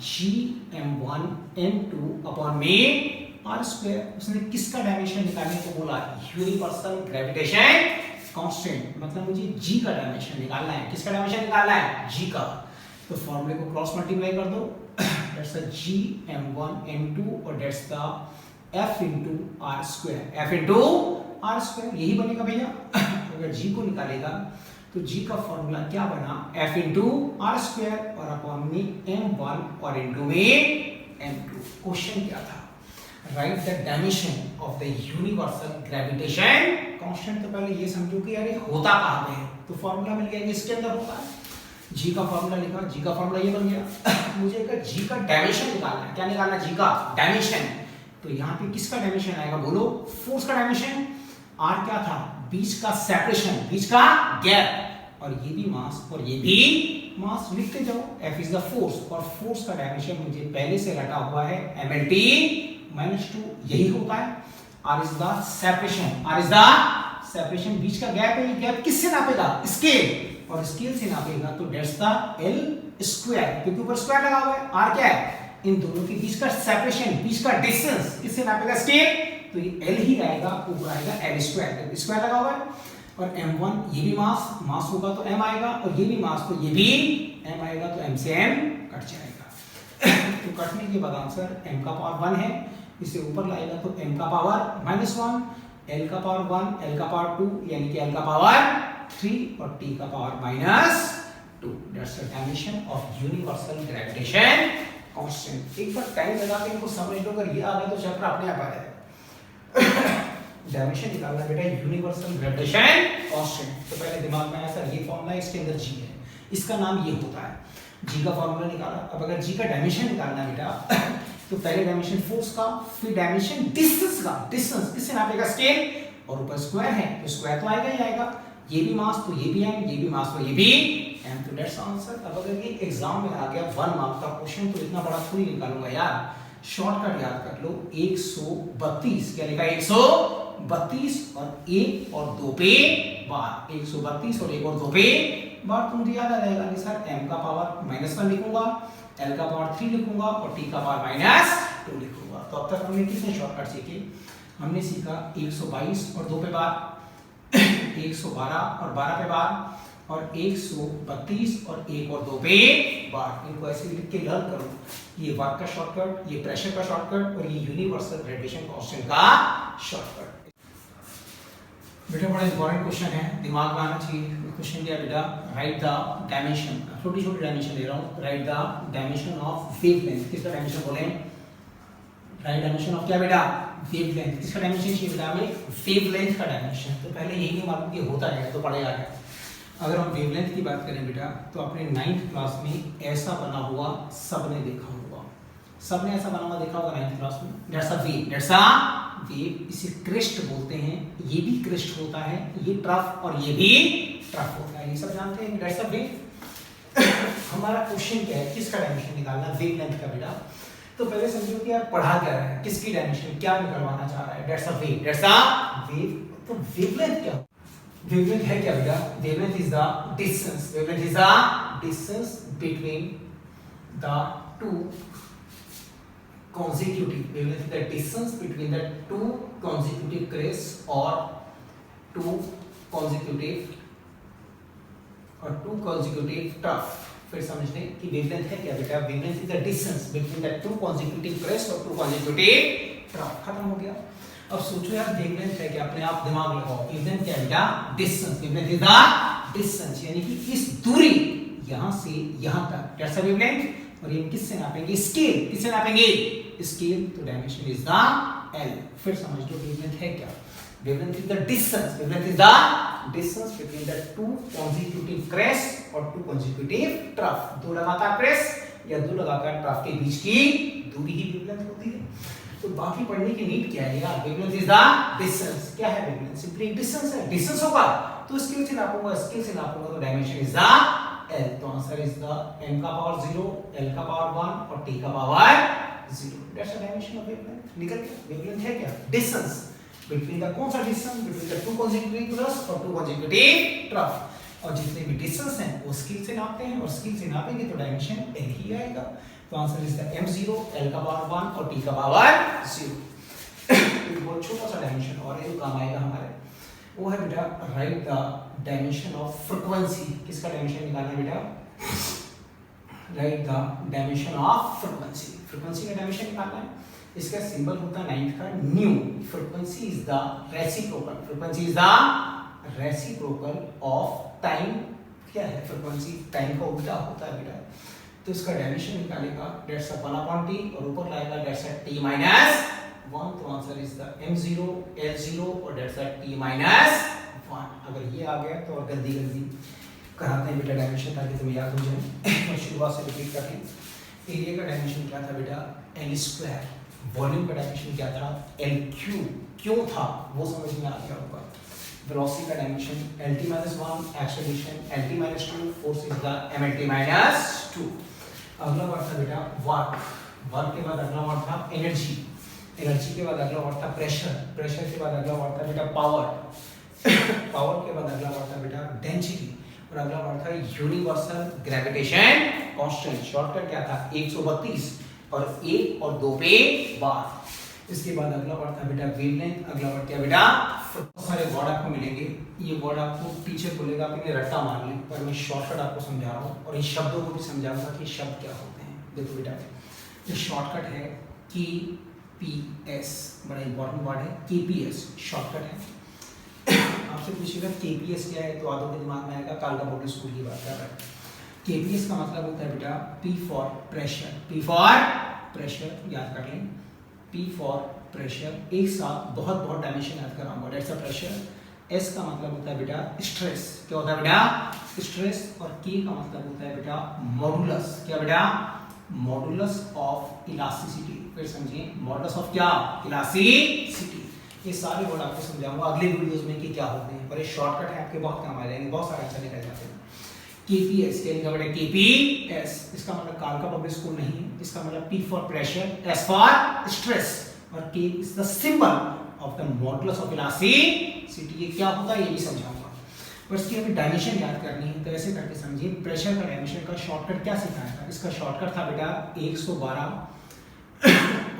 [SPEAKER 1] Gm1 m2 upon में r²। उसने किसका डायमेंशन निकालने को बोला, यूनिवर्सल ग्रेविटेशन कांस्टेंट, मतलब मुझे G का डायमेंशन निकालना है। किसका डायमेंशन निकालना है, G का। तो फॉर्मूले को क्रॉस मल्टीप्लाई कर दो, दैट्स द Gm1 m2 और that's the f into r², f into r², यही बनेगा भैया। अगर G को निकालेगा तो G का फॉर्मूला क्या बना, f into r² और अपॉन में m1 और into में m2। क्वेश्चन क्या था, right the dimension of the universal gravitation constant. तो पहले ये समझो कि यार ये होता कहां पे है, तो फॉर्मूला मिल गया कि इसके अंदर होता है। G का फॉर्मूला लिखा, G का फॉर्मूला ये बन गया। मुझे एक G का डायमेंशन निकालना है, क्या निकालना है, G का डायमेंशन। तो यहाँ पे किसका डायमेंशन आएगा, बोलो, फोर्स का डायमेंशन। R क्या था, बीच का सेपरेशन, बीच का गैप, और ये भी मास और ये भी मास, लिखते जाओ। F इज द फोर्स, और फोर्स का डायमेंशन मुझे पहले से रटा हुआ है mlt -2, यही होता है। R is the separation, R is the separation, बीच का गैप है, ये गैप किससे नापेगा, स्केल, और स्केल से नापेगा तो दैट्स द L², क्योंकि ऊपर स्क्वायर लगा हुआ है। R क्या है, इन दोनों के बीच का सेपरेशन, बीच का डिस्टेंस किससे नापेगा, स्केल, तो ये L ही आएगा, ऊपर आएगा L², स्क्वायर लगा हुआ है। और m1 ये भी मास होगा तो m आएगा, और ये भी मास तो ये भी m आएगा, तो m से m कट जाएगा। तो कटने के बाद आंसर m का पावर 1 है, इसे ऊपर लाएगा तो m का पावर -1, l का पावर 1, l का पावर 2, यानी कि l का पावर 3 और t का power -2। That's the dimension of universal gravitation constant. एक बार टाइम लगा के इनको समझ लो, अगर ये आ गया तो चैप्टर अपने आप आ जाएगा। डायमेंशन निकालना बेटा यूनिवर्सल ग्रेविटेशन कांस्टेंट। तो पहले दिमाग में आया सर ये फॉर्मूला, इसके अंदर G है, इसका नाम ये होता है। G का फॉर्मूला निकाला। अब अगर G का डायमेंशन निकालना बेटा तो पहले डायमेंशन फोर्स का, फिर डायमेंशन डिस्टेंस का, डिस्टेंस किससे नापेगा, स्केल, और ऊपर स्क्वायर है तो स्क्वायर तो आएगा ही आएगा, ये भी मास तो ये भी m, ये भी मास तो ये भी m, तो दैट्स आंसर। अब अगर ये एग्जाम में आ गया 1 मार्क का क्वेश्चन तो इतना बड़ा थोड़ी निकालूंगा यार, शॉर्टकट याद कर लो, 132, क्या लिखा है, 132 और 1 और 2 पे बार, 132 और 1 और 2 पे बार। तो मुझे याद आ जाएगा कि सर m का पावर -1 लिखूंगा, l का पावर 3 लिखूंगा और t का पावर -2 लिखूंगा। तो अब तक हमने कितने शॉर्टकट सीखे, हमने सीखा 122 और 2 पे बार, 112 और 12 पे बार, और 132 और 1 और 2 पे बार। इनको ऐसे लिख के लर्न करो, ये वर्क का शॉर्टकट, ये प्रेशर का शॉर्टकट, और ये यूनिवर्सल ग्रेविटेशन कांस्टेंट का शॉर्टकट। बेटा बड़ा इंपॉर्टेंट क्वेश्चन है, दिमाग में आना चाहिए। क्वेश्चन दिया बेटा, राइट द डायमेंशन, छोटी छोटी डायमेंशन दे रहा हूँ, right the dimension of wavelength. किसका डायमेंशन बोले, राइट डायमेंशन ऑफ क्या बेटा, वेवलेंथ। किसका डायमेंशन चाहिए बेटा हमें, वेवलेंथ का डायमेंशन। तो पहले यही नहीं मालूम कि होता है तो पढ़ेगा क्या। अगर हम वेवलेंथ की बात करें बेटा, तो अपने 9th क्लास में ऐसा बना हुआ सबने देखा होगा, सबने ऐसा बना हुआ देखा होगा 9th क्लास में। That's a wave, that's a wave. इसे क्रिस्ट बोलते हैं, ये भी क्रिस्ट होता है, ये ट्रफ और ये भी ट्रफ होता है, ये सब जानते हैं। That's a wave. हमारा क्वेश्चन क्या है, किसका डायमेंशन निकालना, वेवलेंथ का बेटा। तो पहले समझो कि यार पढ़ा क्या रहा है, किसकी डायमेंशन क्या निकलवाना चाह रहा है। That's a wave, that's a wave. तो वेवलेंथ क्या, वेवलेंथ है क्या बेटा, wavelength is the distance, wavelength is the distance between the two consecutive, wavelength is the distance between the two consecutive crests or two consecutive trough। फिर समझ लें कि वेवलेंथ है क्या बेटा, wavelength is the distance between the two consecutive crests और टू consecutive trough। खत्म हो गया। अब सोचो यार वेवलेंथ है क्या, अपने आप दिमाग लगाओ। वेवलेंथ क्या है बेटा, distance, wavelength is the distance, यानी कि इस दूरी यहां से यहां तक, दैट्स अ वेवलेंथ। और ये किससे नापेंगे, स्केल, किससे नापेंगे, स्केल। तो डायमेंशन इज द एल। फिर समझ लो वेवलेंथ है क्या, wavelength is the distance, wavelength is the distance between the two consecutive crests और टू consecutive trough। दो लगातार क्रेस्ट या दो लगातार ट्रफ के बीच की दूरी ही वेवलेंथ होती है। तो बाकी पढ़ने की नीड क्या है यार, वेवलेंथ इज द डिस्टेंस। क्या है वेवलेंथ, सिंपली एक डिस्टेंस है, डिस्टेंस होगा तो स्केल से नापूंगा, स्केल से नापूंगा तो डायमेंशन इज द एल। तो आंसर इज द m का पावर 0, l का पावर 1 और t का power 0। That's the dimension of wavelength. निकल गया, वेवलेंथ है क्या, डिस्टेंस बिटवीन द, कौन सा distance, between the two consecutive crests और टू consecutive trough। और जितने भी डिस्टेंस हैं वो स्केल से नापते हैं, और स्केल से नापेंगे तो डायमेंशन l ही आएगा। तो answer is the m0, l का पावर 1 और t का पावर 0। एक बहुत छोटा सा डायमेंशन और है जो काम आएगा हमारे, वो है बेटा right the dimension of frequency. किसका डायमेंशन निकालना है बेटा, right the dimension of frequency. Frequency का डायमेंशन निकालना है। इसका सिंबल होता है 9th का new. Frequency is the reciprocal, frequency is the reciprocal of time. क्या है फ्रीक्वेंसी, टाइम का उल्टा होता है बेटा। तो इसका डायमेंशन निकालेगा, दैट्स अ 1/t और ऊपर लाएगा दैट्स अ t - 1। तो answer is the m0, l0 और दैट्स अ t - 1। अगर ये आ गया तो और जल्दी कराते हैं बेटा डायमेंशन ताकि तुम्हें याद हो जाए। और शुरुआत से रिपीट करते हैं। एरिया का डायमेंशन क्या था बेटा, l²। वॉल्यूम का डायमेंशन क्या था, l3। क्यों था वो समझ में आ गया होगा। वेलोसिटी का dimension lt - 1, acceleration lt - 2, force is the mlt - 2। अगला वर्ड था बेटा वर्क। वर्क के बाद अगला वर्ड था एनर्जी। एनर्जी के बाद अगला वर्ड था प्रेशर। प्रेशर के बाद अगला वर्ड था बेटा पावर। पावर के बाद अगला वर्ड था बेटा डेंसिटी। और अगला वर्ड था यूनिवर्सल ग्रेविटेशन कांस्टेंट। शॉर्टकट क्या था, 132 और 1 और 2 पे बार। इसके बाद अगला वर्ड था बेटा वेवलेंथ। अगला वर्ड क्या बेटा, बहुत सारे वर्ड आपको मिलेंगे। ये वर्ड आपको टीचर बोलेगा आपने रट्टा मार ली, पर मैं शॉर्टकट आपको समझा रहा हूँ और इन शब्दों को भी समझाऊंगा कि शब्द क्या होते हैं। देखो बेटा ये शॉर्टकट है KPS, बड़ा इंपॉर्टेंट वर्ड है KPS, शॉर्टकट है। आपसे पूछेगा KPS क्या है तो आधों के दिमाग में आएगा कालका पब्लिक स्कूल की बात कर रहा है। KPS का मतलब होता है बेटा P for pressure. P for pressure याद कर लें, P फॉर प्रेशर। एक साथ बहुत बहुत डायमेंशन याद कराऊंगा, दैट्स अ प्रेशर। S का मतलब होता है बेटा स्ट्रेस। क्या होता है बेटा, स्ट्रेस। और K का मतलब होता है बेटा मॉडुलस। क्या बेटा, मॉडुलस ऑफ इलास्टिसिटी। फिर समझिए मॉडुलस ऑफ क्या, इलास्टिसिटी। ये सारे वर्ड आपको समझाऊंगा अगले वीडियोस में कि क्या होते हैं, पर ये शॉर्टकट है आपके बहुत काम आ जाएंगे, बहुत सारे आंसर निकल जाते हैं। KPS क्या लिखा बेटा, KPS। इसका मतलब कालका पब्लिक स्कूल नहीं है, इसका मतलब P for pressure, S for stress और K is the symbol of the modulus of elasticity. ये क्या होता है ये भी समझाऊंगा। और इसकी अभी डायमेंशन याद करनी है तो ऐसे करके समझिए। प्रेशर का डायमेंशन का शॉर्टकट क्या सिखाया था, इसका शॉर्टकट था बेटा 112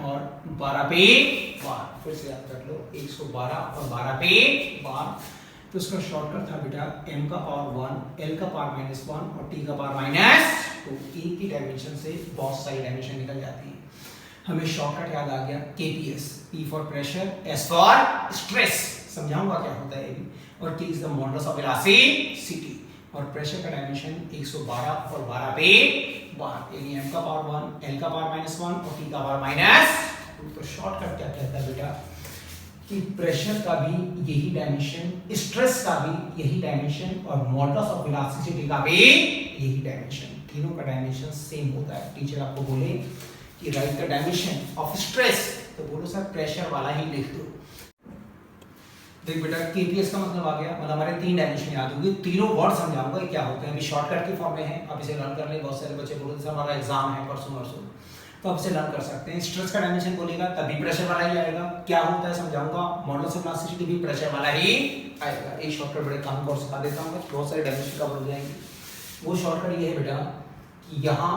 [SPEAKER 1] और 12 पे बार। फिर से याद कर लो 112 और 12 पे बार। तो इसका शॉर्टकट था बेटा m का पावर 1, l का पावर -1 और t का पावर -2। एक ही डायमेंशन से बहुत सारी डायमेंशन निकल जाती है। हमें शॉर्टकट याद आ गया KPS, P for pressure, S for stress, समझाऊंगा क्या होता है ये भी। और T is the modulus of elasticity. और प्रेशर का डायमेंशन 112 और 12 पे बार, यानी m का पावर 1, l का पावर -1 और t का पावर थ्रू। तो शॉर्टकट क्या कहता है बेटा कि प्रेशर का भी यही डायमेंशन, स्ट्रेस का भी यही डायमेंशन और मॉडुलस ऑफ इलास्टिसिटी का भी यही डायमेंशन, तीनों का डायमेंशन सेम होता है। टीचर आपको बोले कि write the dimension of stress, तो बोलो सर प्रेशर वाला ही लिख दो। देख बेटा केपीएस का मतलब आ गया, मतलब हमारे 3 डायमेंशन याद होंगे, तीनों वर्ड समझाऊंगा क्या होते हैं। अभी शॉर्टकट की फॉर्म में है, आप इसे लर्न कर ले। बहुत सारे बच्चे बोलते हैं हमारा एग्जाम है परसों, तो आप इसे लर्न कर सकते हैं। स्ट्रेस का डायमेंशन बोलेगा तभी प्रेशर वाला ही आएगा, क्या होता है समझाऊंगा। मॉडुलस ऑफ इलास्टिसिटी भी प्रेशर वाला ही आएगा। एक शॉर्टकट बड़े काम को सिखा देता हूँ, बहुत सारे डायमेंशन कवर हो जाएंगे। वो शॉर्टकट ये है बेटा कि यहाँ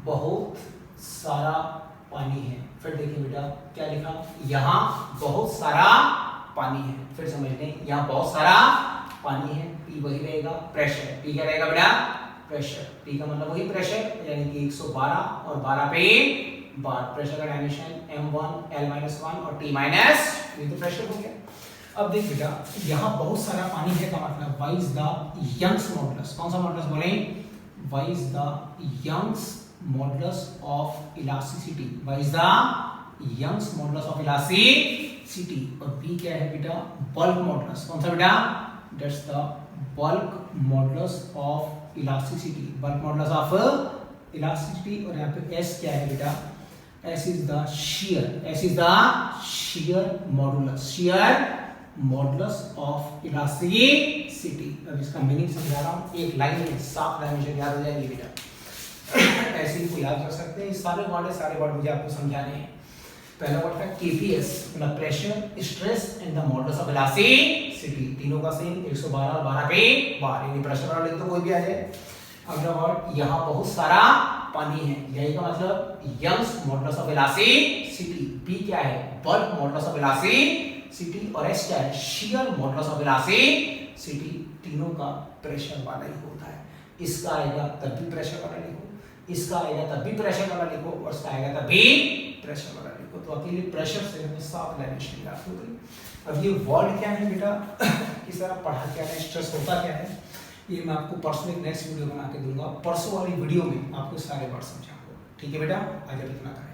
[SPEAKER 1] बहुत सारा पानी है। फिर देखिए बेटा क्या लिखा, यहाँ बहुत सारा पानी है। फिर समझ लें यहाँ बहुत सारा पानी है, P वही रहेगा, प्रेशर। P क्या रहेगा बेटा, प्रेशर। P का मतलब वही प्रेशर, यानी कि 112 और 12 पे बार। प्रेशर का डायमेंशन M1 L-1 और T-, ये तो प्रेशर हो गया। अब देख बेटा यहाँ बहुत सारा पानी है का मतलब Y is the Young's modulus, कौन सा मॉडुलस बोले, Y is the Young's modulus of elasticity, Y is the Young's modulus of elasticity. और B क्या है बेटा, बल्क मॉडुलस, कौन सा बेटा, that's the bulk modulus of elasticity, bulk modulus of elasticity. और यहाँ पे S क्या है बेटा, S is the shear, S is the shear modulus, shear modulus of elasticity. अब इसका मीनिंग समझा रहा हूँ, एक लाइन में 7 डायमेंशन याद हो जाएंगे बेटा। ऐसे ही को याद कर सकते हैं। सारे वर्ड मुझे आपको समझाने हैं। पहला वर्ड था केपीएस, मतलब pressure, stress and the modulus of elasticity, तीनों का सेम 112 और 12 पे बार, यानी प्रेशर वाला लिख दो कोई भी आ जाए। अगला वर्ड यहाँ बहुत सारा पानी है, यही का मतलब Young's modulus of elasticity. B क्या है, बल्क मॉडुलस ऑफ इलास्टिसिटी। और S क्या है, शियर मॉडुलस ऑफ इलास्टिसिटी। तीनों का प्रेशर वाला ही होता है। इसका आएगा तब भी प्रेशर वाला लिखो, इसका आएगा तब भी प्रेशर वाला लिखो, और इसका आएगा तब भी प्रेशर वाला लिखो। तो अकेले प्रेशर से हमें 7 डायमेंशन याद हो गई। अब ये वर्ड क्या है बेटा, किस तरह पढ़ा क्या है, स्ट्रेस होता क्या है, ये मैं आपको परसों एक नेक्स्ट वीडियो बना के दूंगा। परसों वाली वीडियो में आपको सारे वर्ड समझाऊंगा। ठीक है बेटा, आज अब इतना करें।